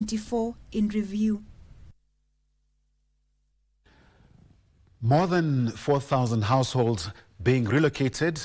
24 in review. More than 4,000 households are being relocated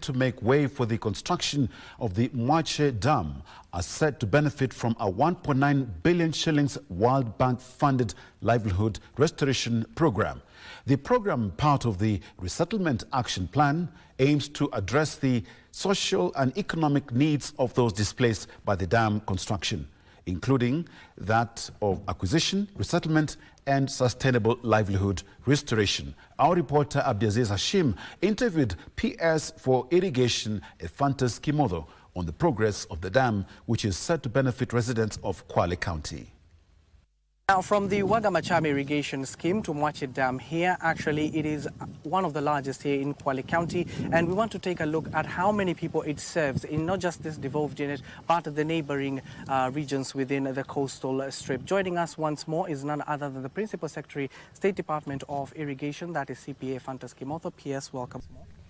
to make way for the construction of the Mwache Dam, are set to benefit from a 1.9 billion shillings World Bank funded livelihood restoration program. The program, part of the Resettlement Action Plan, aims to address the social and economic needs of those displaced by the dam construction, including that of acquisition, resettlement, and sustainable livelihood restoration. Our reporter Abdiaziz Hashim interviewed PS for Irrigation Ephantus Kimotho on the progress of the dam, which is set to benefit residents of Kwale County. Now, from the Wagamachame irrigation scheme to Mwache Dam here, actually it is one of the largest here in Kwale County, and we want to take a look at how many people it serves in not just this devolved unit, but the neighboring regions within the coastal strip. Joining us once more is none other than the Principal Secretary, State Department of Irrigation, that is CPA Ephantus Kimotho. PS, welcome.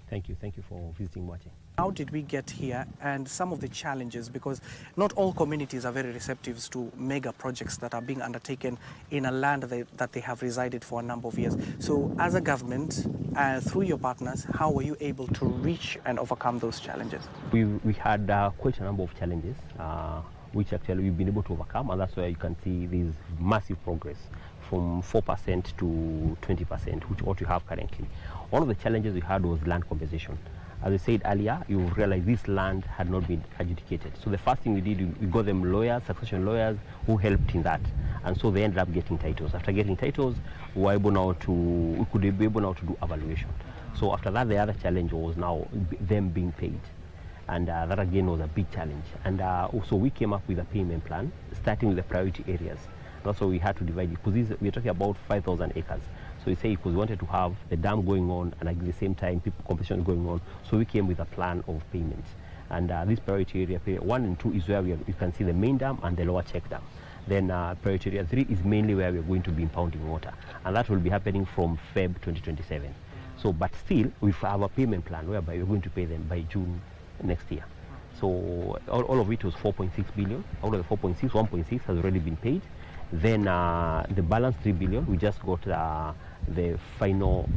Thank you for visiting Mwache. How did we get here, and some of the challenges, because not all communities are very receptive to mega projects that are being undertaken in a land that they have resided for a number of years. So as a government, through your partners, how were you able to reach and overcome those challenges? We had quite a number of challenges, which actually we've been able to overcome, and that's why you can see this massive progress from 4% to 20%, which what we have currently. One of the challenges we had was land compensation. As I said earlier, you realize this land had not been adjudicated. So the first thing we did, we got them lawyers, succession lawyers, who helped in that. And so they ended up getting titles. After getting titles, we could be able now to do evaluation. So after that, the other challenge was now them being paid. And that again was a big challenge. And also we came up with a payment plan, starting with the priority areas. And also we had to divide it, because we're talking about 5,000 acres. So we say because we wanted to have the dam going on and at the same time people competition going on, so we came with a plan of payments. And this priority area 1 and 2 is where you can see the main dam and the lower check dam. Then priority area 3 is mainly where we're going to be impounding water, and that will be happening from Feb 2027. So, but still we have a payment plan whereby we're going to pay them by June next year. So all of it was 4.6 billion. Out of the 4.6, 1.6 has already been paid. Then the balance 3 billion, we just got the final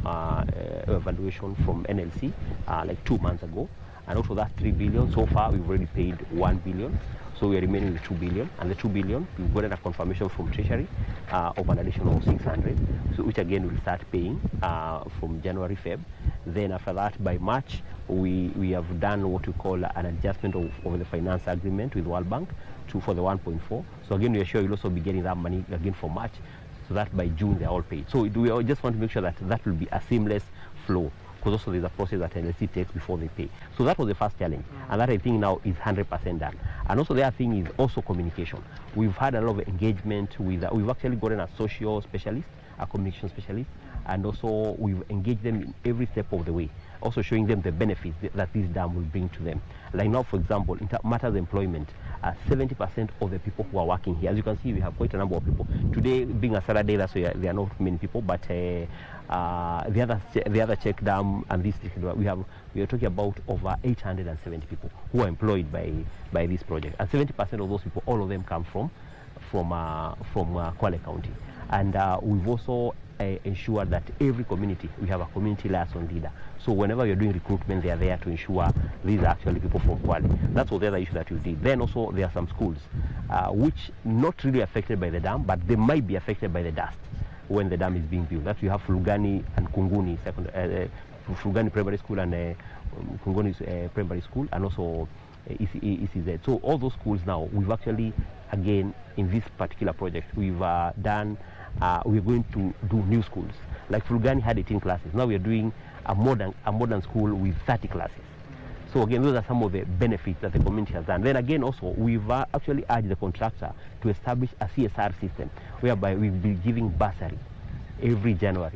evaluation from NLC like 2 months ago. And also that 3 billion, so far we've already paid 1 billion. So we are remaining with 2 billion. And the 2 billion, we've gotten a confirmation from Treasury of an additional 600, so which again will start paying from January, Feb. Then after that, by March, we have done what we call an adjustment of the finance agreement with World Bank for the 1.4. So again, we are sure you'll also be getting that money again for March, so that by June they're all paid. So we just want to make sure that that will be a seamless flow, because also there's a process that NLC takes before they pay. So that was the first challenge, and that I think now is 100% done. And also the other thing is also communication. We've had a lot of engagement with, we've actually gotten a social specialist, a communication specialist, and also we've engaged them in every step of the way, also showing them the benefits that this dam will bring to them. Like now, for example, in matters of employment, 70% of the people who are working here, as you can see, we have quite a number of people. Today, being a Saturday, that's why there are not many people, but the other check dam and this, we are talking about over 870 people who are employed by this project. And 70% of those people, all of them come from Kwale County. And we've also ensure that every community, we have a community liaison leader. So whenever you're doing recruitment, they are there to ensure these are actually people from Kwale. That's what the other issue that we did. Then also there are some schools which not really affected by the dam, but they might be affected by the dust when the dam is being built. That we have Fulgani and Kunguni, Fulgani Primary School and Kunguni Primary School, and also ECZ. So all those schools now, we've actually, again, in this particular project, we've done, we're going to do new schools. Like Fulgani had 18 classes. Now we're doing a modern school with 30 classes. So again, those are some of the benefits that the community has done. Then again, also, we've actually urged the contractor to establish a CSR system, whereby we'll be giving bursary every January.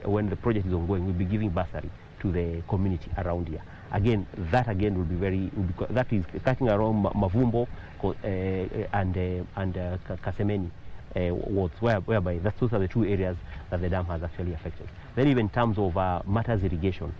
When the project is ongoing, we'll be giving bursary to the community around here. Again, that again will be that is cutting around Mavumbo and Kasemeni wards, whereby those are the 2 areas that the dam has actually affected. Then even in terms of matters irrigation,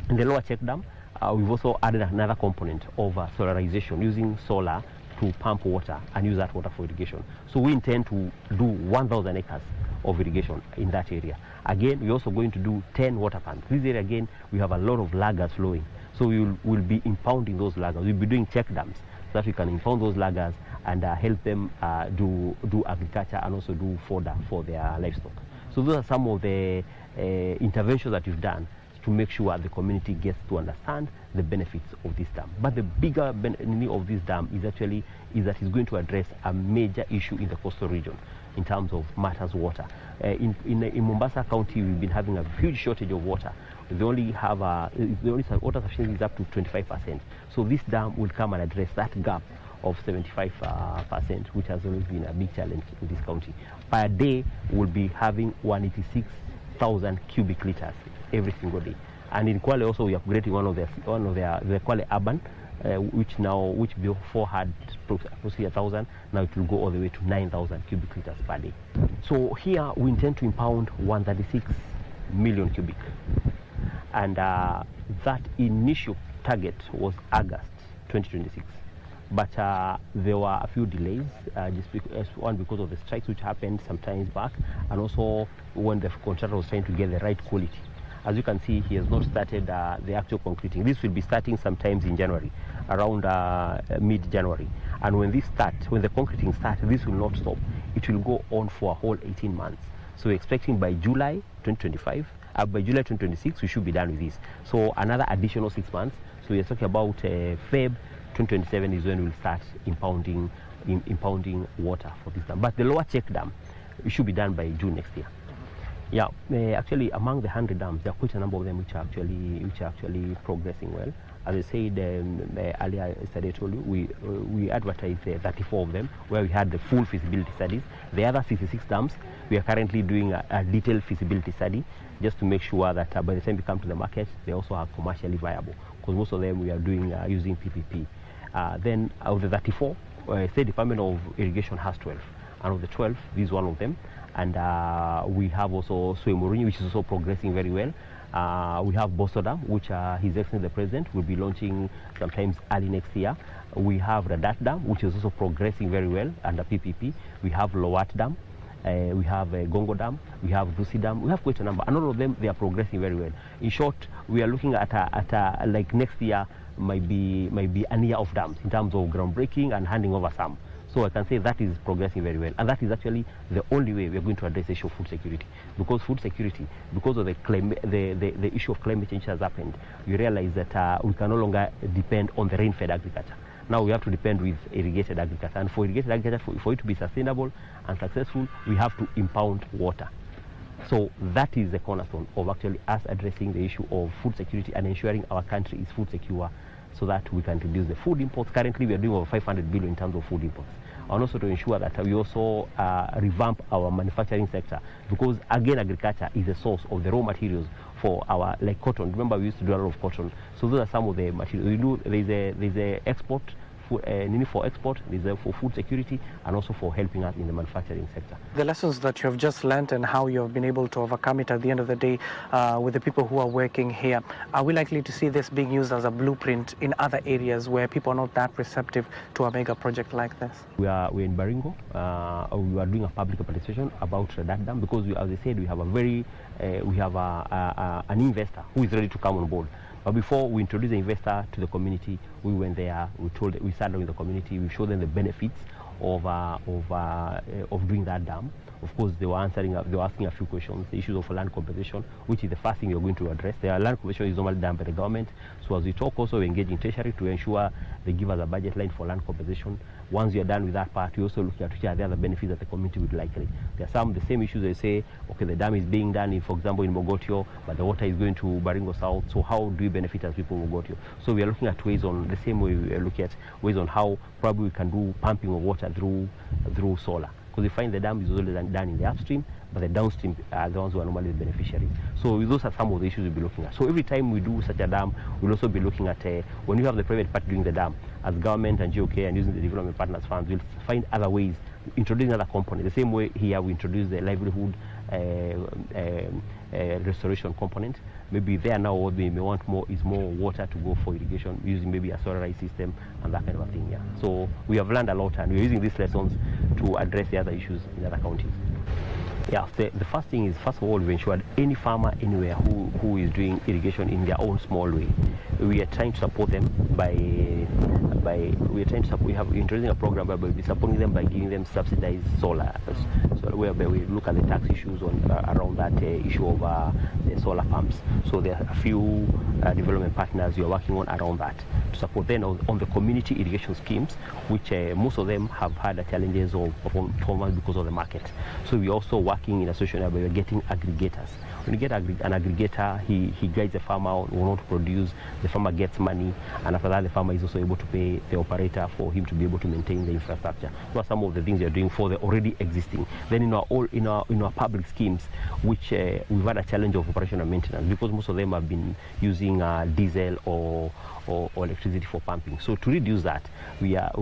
in the lower check dam, we've also added another component of solarization, using solar to pump water and use that water for irrigation. So we intend to do 1,000 acres of irrigation in that area. Again, we're also going to do 10 water pumps. This area, again, we have a lot of lagers flowing. So we'll be impounding those lagers. We'll be doing check dams so that we can impound those lagers and help them do agriculture and also do fodder for their livestock. So those are some of the interventions that we've done to make sure the community gets to understand the benefits of this dam. But the bigger benefit of this dam is that it's going to address a major issue in the coastal region in terms of matters water. In Mombasa County, we've been having a huge shortage of water. They only have water sufficiency is up to 25%. So this dam will come and address that gap of 75%, which has always been a big challenge in this county. Per day, we'll be having 186,000 cubic liters every single day. And in Kwale also, we are upgrading one of the Kwale Urban, which before had approximately 1,000, now it will go all the way to 9,000 cubic liters per day. So here we intend to impound 136 million cubic. And that initial target was August 2026. But there were a few delays, because of the strikes which happened some times back, and also when the contractor was trying to get the right quality. As you can see, he has not started the actual concreting. This will be starting sometimes in January, around mid-January. And when the concreting starts, this will not stop. It will go on for a whole 18 months. So we're expecting by July 2025, by July 2026, we should be done with this. So another additional 6 months. So we're talking about Feb 2027 is when we'll start impounding water for this dam. But the lower check dam, it should be done by June next year. Yeah, actually among the 100 dams, there are quite a number of them which are actually progressing well. As I said earlier, yesterday I told you, we advertised 34 of them where we had the full feasibility studies. The other 66 dams, we are currently doing a detailed feasibility study just to make sure that by the time we come to the market, they also are commercially viable. Because most of them we are doing using PPP. Then out of the 34, State Department of Irrigation has 12. And of the 12, this is one of them. And we have also Swemuruni, which is also progressing very well. We have Boso Dam, which His Excellency the President will be launching sometimes early next year. We have Radat Dam, which is also progressing very well under PPP. We have Lowat Dam. We have Gongo Dam. We have Dusi Dam. We have quite a number. And all of them, they are progressing very well. In short, we are looking at like next year might be an year of dams in terms of groundbreaking and handing over some. So I can say that is progressing very well. And that is actually the only way we are going to address the issue of food security. Because food security, because of the issue of climate change has happened, we realize that we can no longer depend on the rain-fed agriculture. Now we have to depend with irrigated agriculture. And for irrigated agriculture, for it to be sustainable and successful, we have to impound water. So that is the cornerstone of actually us addressing the issue of food security and ensuring our country is food secure so that we can reduce the food imports. Currently, we are doing over 500 billion in terms of food imports. And also to ensure that we also revamp our manufacturing sector, because again, agriculture is a source of the raw materials for our, like cotton. Remember, we used to do a lot of cotton. So those are some of the materials we do. There's a export, need for export, there's for food security, and also for helping us in the manufacturing sector. The lessons that you have just learned and how you have been able to overcome it at the end of the day with the people who are working here, are we likely to see this being used as a blueprint in other areas where people are not that receptive to a mega project like this? We're in Baringo. We are doing a public participation about that dam because, as I said, we have an investor who is ready to come on board. But before we introduce the investor to the community, we went there, we sat down with the community, we showed them the benefits of doing that dam. Of course, they were asking a few questions, the issues of land compensation, which is the first thing we are going to address. The land compensation is normally done by the government. So as we talk, also we engage in Treasury to ensure they give us a budget line for land compensation. Once we are done with that part, we also look at which are the other benefits that the community would like. There are the same issues. They say, okay, the dam is being done, for example, in Mogotio, but the water is going to Baringo South. So how do we benefit as people in Mogotio? So we are looking at ways on the same way we are looking at ways on how probably we can do pumping of water through solar. Because we find the dam is already done in the upstream, but the downstream are the ones who are normally the beneficiaries. So those are some of the issues we'll be looking at. So every time we do such a dam, we'll also be looking at when you have the private part doing the dam, as government and GOK and using the development partners funds, we'll find other ways, introducing other components. The same way here we introduce the livelihood restoration component. Maybe there now what they may want more is more water to go for irrigation using maybe a solarized system and that kind of a thing. Yeah. So we have learned a lot, and we're using these lessons to address the other issues in other counties. Yeah, the first thing is, first of all, we ensured any farmer anywhere who is doing irrigation in their own small way, we are trying to support them we have introducing a program where we'll be supporting them by giving them subsidized solar, so whereby we look at the tax issues around that issue of the solar pumps. So there are a few development partners we are working on around that to support them on the community irrigation schemes, which most of them have had the challenges of performance because of the market. So we also working in a situation where we're getting aggregators. When you get an aggregator, he guides the farmer on what to produce, the farmer gets money, and after that the farmer is also able to pay the operator for him to be able to maintain the infrastructure. Those are some of the things we are doing for the already existing. Then in our public schemes, which we've had a challenge of operation and maintenance, because most of them have been using diesel or electricity for pumping. So to reduce that, we are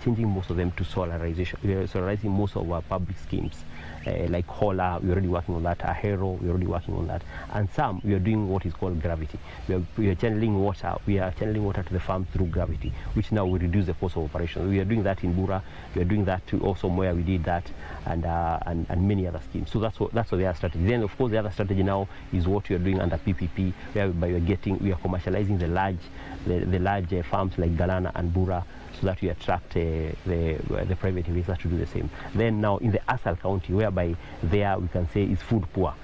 changing most of them to solarization. We are solarizing most of our public schemes. Like Hola, we're already working on that. Ahero, we're already working on that. And some, we are doing what is called gravity. We are channeling water. We are channeling water to the farm through gravity, which now will reduce the cost of operation. We are doing that in Bura. We are doing that to also where we did that, and many other schemes. So that's what the other strategy. Then of course the other strategy now is what we are doing under PPP, whereby we are commercializing the large farms like Galana and Bura, so that we attract the private investors to do the same. Then now in the Asal County, whereby there we can say is food poor,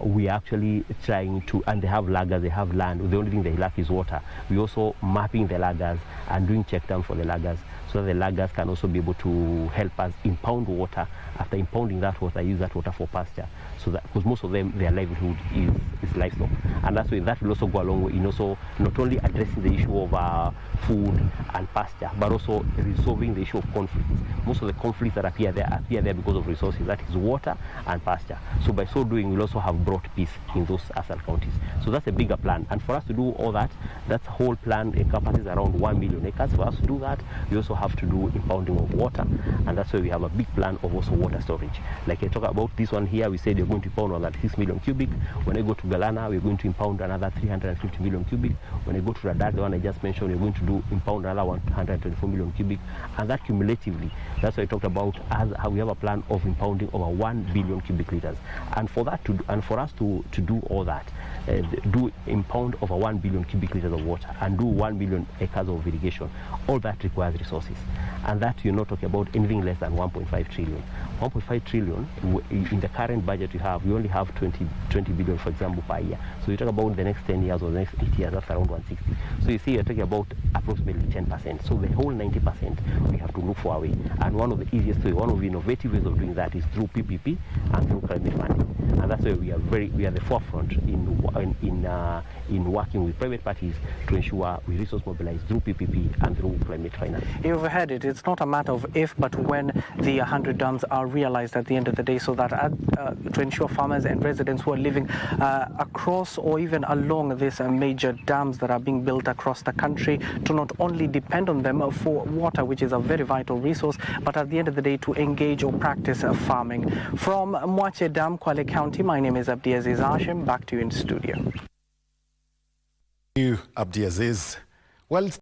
we are actually trying to, and they have lagers, they have land, the only thing they lack is water. We also mapping the lagers and doing check down for the lagers, so that the lagers can also be able to help us impound water. After impounding that water, use that water for pasture. So that, because most of them, their livelihood is livestock, and that's why that will also go a long way in also not only addressing the issue of food and pasture, but also resolving the issue of conflicts. Most of the conflicts that appear there because of resources, that is water and pasture. So by so doing, we'll also have brought peace in those Asal counties. So that's a bigger plan, and for us to do all that, that whole plan encompasses around 1 million acres. For us to do that, we also have to do impounding of water, and that's why we have a big plan of also water storage. Like I talk about this one here, we said we're going to impound another 6 million cubic. When I go to Galana, we're going to impound another 350 million cubic. When I go to Radar, the one I just mentioned, we're going to impound another 124 million cubic, and that cumulatively, that's what I talked about as how we have a plan of impounding over 1 billion cubic liters. And for that for us to do all that, do impound over 1 billion cubic liters of water and do 1 million acres of irrigation, all that requires resources, and that you're not talking about anything less than 1.5 trillion. 1.5 trillion in the current budget we only have 20 billion, for example, per year. So you talk about the next 10 years or the next 8 years, that's around 160. So you see, you're talking about approximately 10%. So the whole 90% we have to look for a way. And one of the easiest ways, one of the innovative ways of doing that is through PPP and through climate funding. And that's why we are the forefront in working with private parties to ensure we resource mobilize through PPP and through climate finance. You've heard it. It's not a matter of if, but when the 100 dams are realized at the end of the day, so that to ensure farmers and residents who are living across or even along these major dams that are being built across the country to not only depend on them for water, which is a very vital resource, but at the end of the day to engage or practice farming. From Mwache Dam, Kwale County, my name is Abdiaziz Hashim. Back to you in studio. Thank you, Abdiaziz. Well,